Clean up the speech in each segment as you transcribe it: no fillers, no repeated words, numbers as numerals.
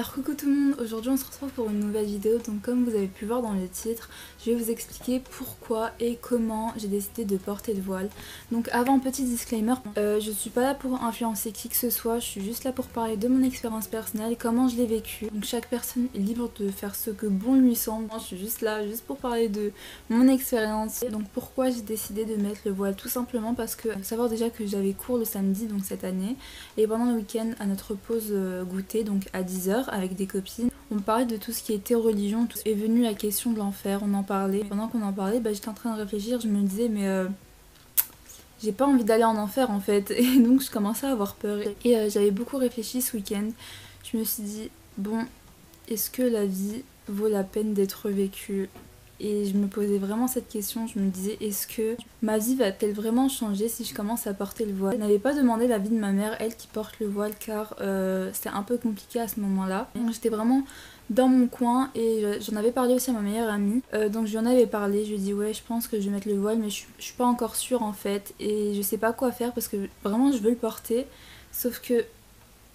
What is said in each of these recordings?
Alors coucou tout le monde, aujourd'hui on se retrouve pour une nouvelle vidéo. Donc comme vous avez pu voir dans le titre, je vais vous expliquer pourquoi et comment j'ai décidé de porter le voile. Donc avant, petit disclaimer, je suis pas là pour influencer qui que ce soit, je suis juste là pour parler de mon expérience personnelle, comment je l'ai vécu. Donc chaque personne est libre de faire ce que bon lui semble. Moi, je suis juste là pour parler de mon expérience. Donc pourquoi j'ai décidé de mettre le voile? Tout simplement parce que, faut savoir déjà que j'avais cours le samedi, donc cette année, et pendant le week-end à notre pause goûter, donc à 10h avec des copines, on parlait de tout ce qui était religion. Est venue la question de l'enfer, on en parlait. Pendant qu'on en parlait, j'étais en train de réfléchir, je me disais mais j'ai pas envie d'aller en enfer en fait. Et donc je commençais à avoir peur. Et j'avais beaucoup réfléchi ce week-end. Je me suis dit bon, est-ce que la vie vaut la peine d'être vécue? Et je me posais vraiment cette question, je me disais est-ce que ma vie va-t-elle vraiment changer si je commence à porter le voile? Je n'avais pas demandé l'avis de ma mère, elle qui porte le voile, car c'était un peu compliqué à ce moment-là. J'étais vraiment dans mon coin et j'en avais parlé aussi à ma meilleure amie. Donc je lui en avais parlé, je lui ai dit ouais je pense que je vais mettre le voile mais je suis pas encore sûre en fait. Et je sais pas quoi faire parce que vraiment je veux le porter, sauf que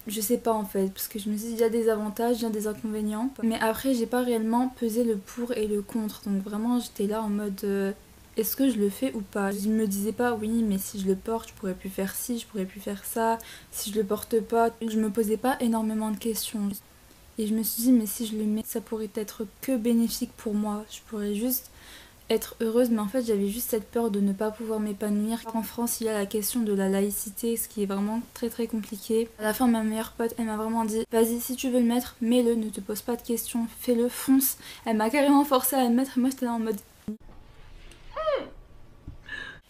je sais pas en fait, parce que je me dis il y a des avantages, il y a des inconvénients. Mais après j'ai pas réellement pesé le pour et le contre. Donc vraiment j'étais là en mode est-ce que je le fais ou pas? Je me disais pas oui mais si je le porte je pourrais plus faire ci, je pourrais plus faire ça. Si je le porte pas, je me posais pas énormément de questions. Et je me suis dit mais si je le mets ça pourrait être que bénéfique pour moi. Je pourrais juste être heureuse, mais en fait j'avais juste cette peur de ne pas pouvoir m'épanouir. En France il y a la question de la laïcité, ce qui est vraiment très compliqué. À la fin ma meilleure pote elle m'a vraiment dit vas-y si tu veux le mettre, mets-le, ne te pose pas de questions, fais-le, fonce. Elle m'a carrément forcé à le mettre et moi j'étais là en mode...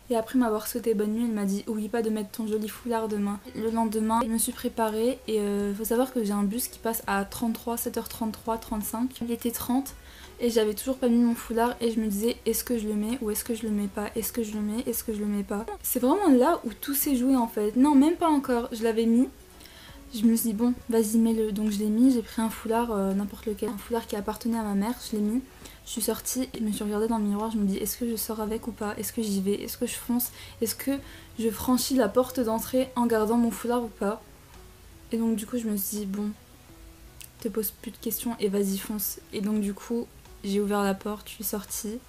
Et après m'avoir souhaité bonne nuit, elle m'a dit oublie pas de mettre ton joli foulard demain. Le lendemain, je me suis préparée et faut savoir que j'ai un bus qui passe à 7h33, 35. Il était 30 et j'avais toujours pas mis mon foulard et je me disais est-ce que je le mets ou est-ce que je le mets pas? Est-ce que je le mets? Est-ce que je le mets pas? C'est vraiment là où tout s'est joué en fait. Non, même pas encore. Je l'avais mis. Je me suis dit bon vas-y mets-le. Donc je l'ai mis, j'ai pris un foulard n'importe lequel. Un foulard qui appartenait à ma mère, je l'ai mis. Je suis sortie et je me suis regardée dans le miroir, je me dis est-ce que je sors avec ou pas? Est-ce que j'y vais? Est-ce que je fonce? Est-ce que je franchis la porte d'entrée en gardant mon foulard ou pas? Et donc du coup je me suis dit bon, te pose plus de questions et vas-y fonce. Et donc du coup j'ai ouvert la porte, je suis sortie,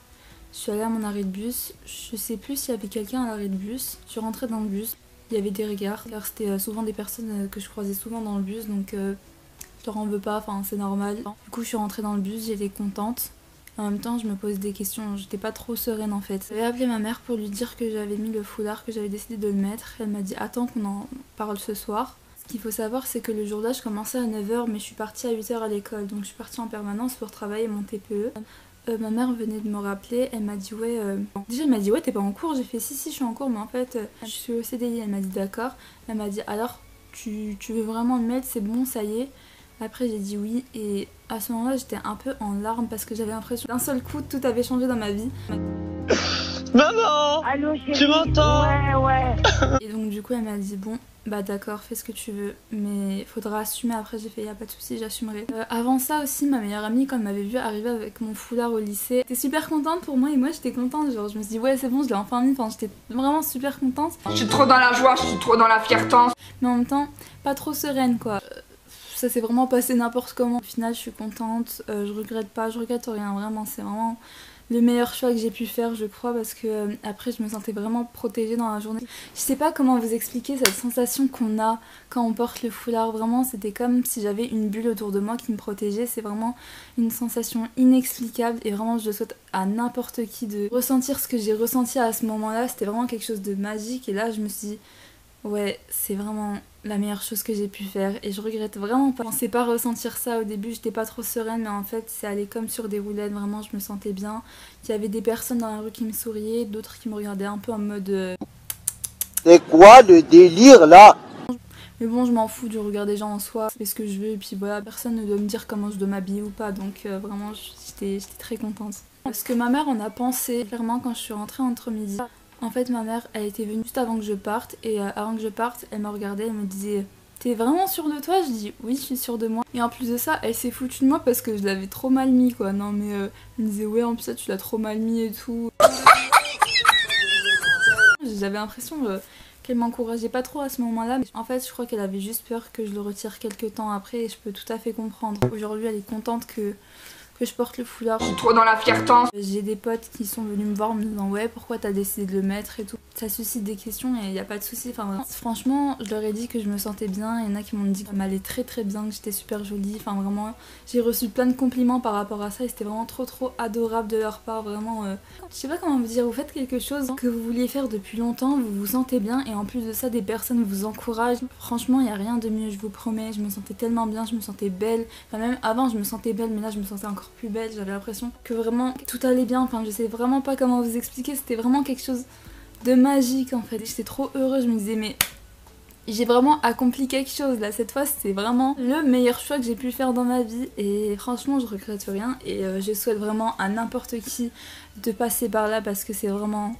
je suis allée à mon arrêt de bus, je sais plus s'il y avait quelqu'un à l'arrêt de bus, je suis rentrée dans le bus, il y avait des regards, car c'était souvent des personnes que je croisais souvent dans le bus, donc je leur en veux pas, enfin c'est normal. Du coup je suis rentrée dans le bus, j'étais contente. En même temps, je me pose des questions, j'étais pas trop sereine en fait. J'avais appelé ma mère pour lui dire que j'avais mis le foulard, que j'avais décidé de le mettre. Elle m'a dit attends qu'on en parle ce soir. Ce qu'il faut savoir c'est que le jour-là je commençais à 9h mais je suis partie à 8h à l'école. Donc je suis partie en permanence pour travailler mon TPE. Ma mère venait de me rappeler, elle m'a dit ouais... Déjà elle m'a dit ouais t'es pas en cours? J'ai fait si je suis en cours mais en fait je suis au CDI. Elle m'a dit d'accord. Elle m'a dit alors tu veux vraiment le mettre? C'est bon ça y est? Après j'ai dit oui et à ce moment-là j'étais un peu en larmes parce que j'avais l'impression d'un seul coup tout avait changé dans ma vie. Maman! Allô chérie? Tu m'entends? Ouais. Et donc du coup elle m'a dit bon bah d'accord fais ce que tu veux mais faudra assumer. Après j'ai fait y a pas de souci, j'assumerai. Avant ça aussi ma meilleure amie quand elle m'avait vu arriver avec mon foulard au lycée, elle était super contente pour moi et moi j'étais contente, genre je me suis dit ouais c'est bon je l'ai enfin mis, enfin j'étais vraiment super contente. Je suis trop dans la joie, je suis trop dans la fierté. Mais en même temps pas trop sereine quoi. Ça s'est vraiment passé n'importe comment. Au final je suis contente, je regrette pas, je regrette rien vraiment, c'est vraiment le meilleur choix que j'ai pu faire je crois parce que après je me sentais vraiment protégée dans la journée. Je sais pas comment vous expliquer cette sensation qu'on a quand on porte le foulard, vraiment c'était comme si j'avais une bulle autour de moi qui me protégeait, c'est vraiment une sensation inexplicable et vraiment je le souhaite à n'importe qui de ressentir ce que j'ai ressenti à ce moment-là, c'était vraiment quelque chose de magique et là je me suis dit ouais c'est vraiment la meilleure chose que j'ai pu faire et je regrette vraiment pas. Je pensais pas ressentir ça au début, j'étais pas trop sereine mais en fait c'est allé comme sur des roulettes, vraiment je me sentais bien. Il y avait des personnes dans la rue qui me souriaient, d'autres qui me regardaient un peu en mode C'est quoi le délire là? mais bon je m'en fous du regard des gens en soi, je fais ce que je veux et puis voilà, personne ne doit me dire comment je dois m'habiller ou pas donc vraiment j'étais très contente. Ce que ma mère en a pensé clairement quand je suis rentrée entre midi. En fait ma mère elle était venue juste avant que je parte et avant que je parte elle m'a regardée, elle me disait t'es vraiment sûre de toi? Je dis oui je suis sûre de moi. Et en plus de ça elle s'est foutue de moi parce que je l'avais trop mal mis quoi. Non mais elle me disait ouais en plus ça tu l'as trop mal mis et tout. J'avais l'impression qu'elle m'encourageait pas trop à ce moment-là. En fait, je crois qu'elle avait juste peur que je le retire quelques temps après et je peux tout à fait comprendre. Aujourd'hui, elle est contente que je porte le foulard. Je suis trop dans la fierté. J'ai des potes qui sont venus me voir en me disant ouais pourquoi t'as décidé de le mettre et tout. Ça suscite des questions et y a pas de souci. Enfin, franchement je leur ai dit que je me sentais bien. Il y en a qui m'ont dit que ça m'allait très très bien, que j'étais super jolie. Enfin vraiment j'ai reçu plein de compliments par rapport à ça et c'était vraiment trop adorable de leur part. Vraiment je sais pas comment vous dire, vous faites quelque chose que vous vouliez faire depuis longtemps, vous vous sentez bien et en plus de ça des personnes vous encouragent. Franchement y a rien de mieux, je vous promets. Je me sentais tellement bien, je me sentais belle. Enfin même avant je me sentais belle mais là je me sentais encore plus belle, j'avais l'impression que vraiment tout allait bien, enfin je sais vraiment pas comment vous expliquer, c'était vraiment quelque chose de magique en fait, j'étais trop heureuse, je me disais mais j'ai vraiment accompli quelque chose là, cette fois c'était vraiment le meilleur choix que j'ai pu faire dans ma vie et franchement je regrette rien et je souhaite vraiment à n'importe qui de passer par là parce que c'est vraiment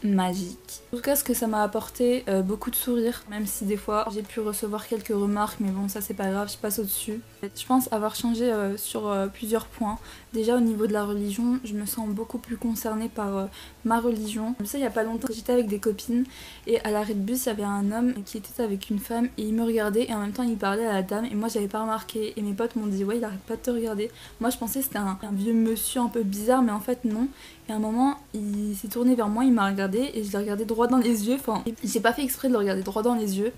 magique. En tout cas ce que ça m'a apporté, beaucoup de sourires, même si des fois j'ai pu recevoir quelques remarques mais bon ça c'est pas grave, je passe au dessus. Je pense avoir changé sur plusieurs points. Déjà au niveau de la religion, je me sens beaucoup plus concernée par ma religion. Ça il y a pas longtemps j'étais avec des copines et à l'arrêt de bus il y avait un homme qui était avec une femme et il me regardait et en même temps il parlait à la dame et moi j'avais pas remarqué et mes potes m'ont dit ouais il arrête pas de te regarder. Moi je pensais que c'était un vieux monsieur un peu bizarre mais en fait non. Et à un moment il s'est tourné vers moi, il m'a regardé et je l'ai regardé droit dans les yeux, enfin j'ai pas fait exprès de le regarder droit dans les yeux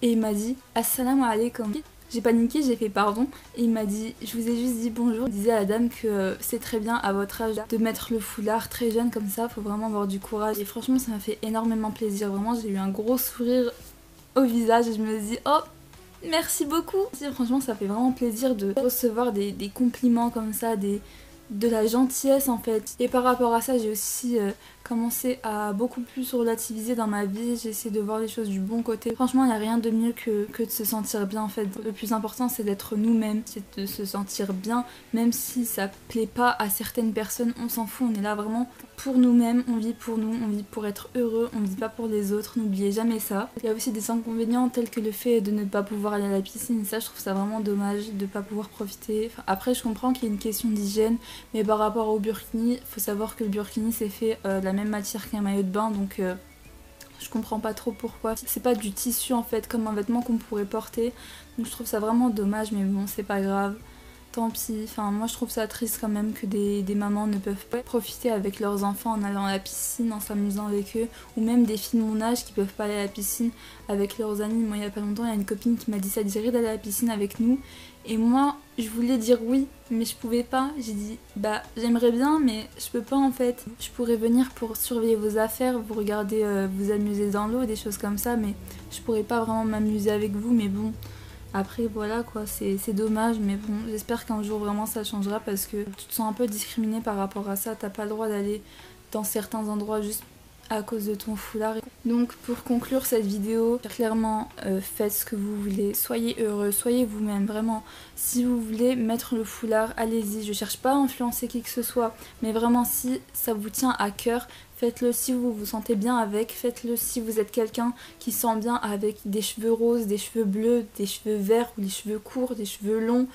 et il m'a dit assalamu alaikum. J'ai paniqué, j'ai fait pardon et il m'a dit, je vous ai juste dit bonjour. Il disait à la dame que c'est très bien à votre âge de mettre le foulard très jeune comme ça, faut vraiment avoir du courage et franchement ça m'a fait énormément plaisir, vraiment j'ai eu un gros sourire au visage et je me dis oh merci beaucoup. Franchement ça fait vraiment plaisir de recevoir des compliments comme ça, de la gentillesse en fait. Et par rapport à ça j'ai aussi commencé à beaucoup plus relativiser dans ma vie, j'ai essayé de voir les choses du bon côté. Franchement il n'y a rien de mieux que de se sentir bien en fait. Le plus important c'est d'être nous-mêmes, c'est de se sentir bien même si ça plaît pas à certaines personnes, on s'en fout, on est là vraiment pour nous-mêmes, on vit pour nous, on vit pour être heureux, on vit pas pour les autres, n'oubliez jamais ça. Il y a aussi des inconvénients tels que le fait de ne pas pouvoir aller à la piscine, ça je trouve ça vraiment dommage de pas pouvoir profiter. Enfin, après je comprends qu'il y a une question d'hygiène mais par rapport au burkini, faut savoir que le burkini c'est fait de la même matière qu'un maillot de bain donc je comprends pas trop pourquoi. C'est pas du tissu en fait comme un vêtement qu'on pourrait porter donc je trouve ça vraiment dommage mais bon c'est pas grave. Tant pis, enfin moi je trouve ça triste quand même que des mamans ne peuvent pas profiter avec leurs enfants en allant à la piscine, en s'amusant avec eux, ou même des filles de mon âge qui peuvent pas aller à la piscine avec leurs amis. Moi il y a pas longtemps il y a une copine qui m'a dit ça dirait d'aller à la piscine avec nous et moi je voulais dire oui mais je pouvais pas, j'ai dit bah j'aimerais bien mais je peux pas en fait. Je pourrais venir pour surveiller vos affaires, vous regarder vous amuser dans l'eau, des choses comme ça mais je pourrais pas vraiment m'amuser avec vous mais bon. Après voilà quoi, c'est dommage mais bon j'espère qu'un jour vraiment ça changera parce que tu te sens un peu discriminée par rapport à ça, t'as pas le droit d'aller dans certains endroits juste à cause de ton foulard. Donc pour conclure cette vidéo, clairement faites ce que vous voulez, soyez heureux, soyez vous-même, vraiment. Si vous voulez mettre le foulard, allez-y, je cherche pas à influencer qui que ce soit, mais vraiment si ça vous tient à cœur, faites-le si vous vous sentez bien avec, faites-le si vous êtes quelqu'un qui se sent bien avec des cheveux roses, des cheveux bleus, des cheveux verts ou des cheveux courts, des cheveux longs.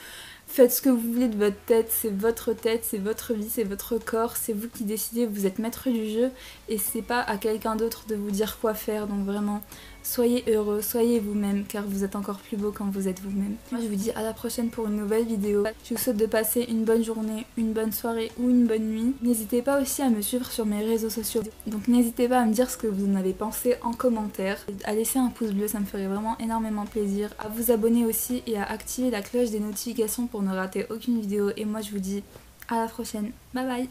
Faites ce que vous voulez de votre tête, c'est votre vie, c'est votre corps, c'est vous qui décidez, vous êtes maître du jeu et c'est pas à quelqu'un d'autre de vous dire quoi faire, donc vraiment soyez heureux, soyez vous-même car vous êtes encore plus beau quand vous êtes vous-même. Moi je vous dis à la prochaine pour une nouvelle vidéo, je vous souhaite de passer une bonne journée, une bonne soirée ou une bonne nuit. N'hésitez pas aussi à me suivre sur mes réseaux sociaux, donc n'hésitez pas à me dire ce que vous en avez pensé en commentaire, à laisser un pouce bleu, ça me ferait vraiment énormément plaisir, à vous abonner aussi et à activer la cloche des notifications pour ne rater aucune vidéo et moi je vous dis à la prochaine, bye bye.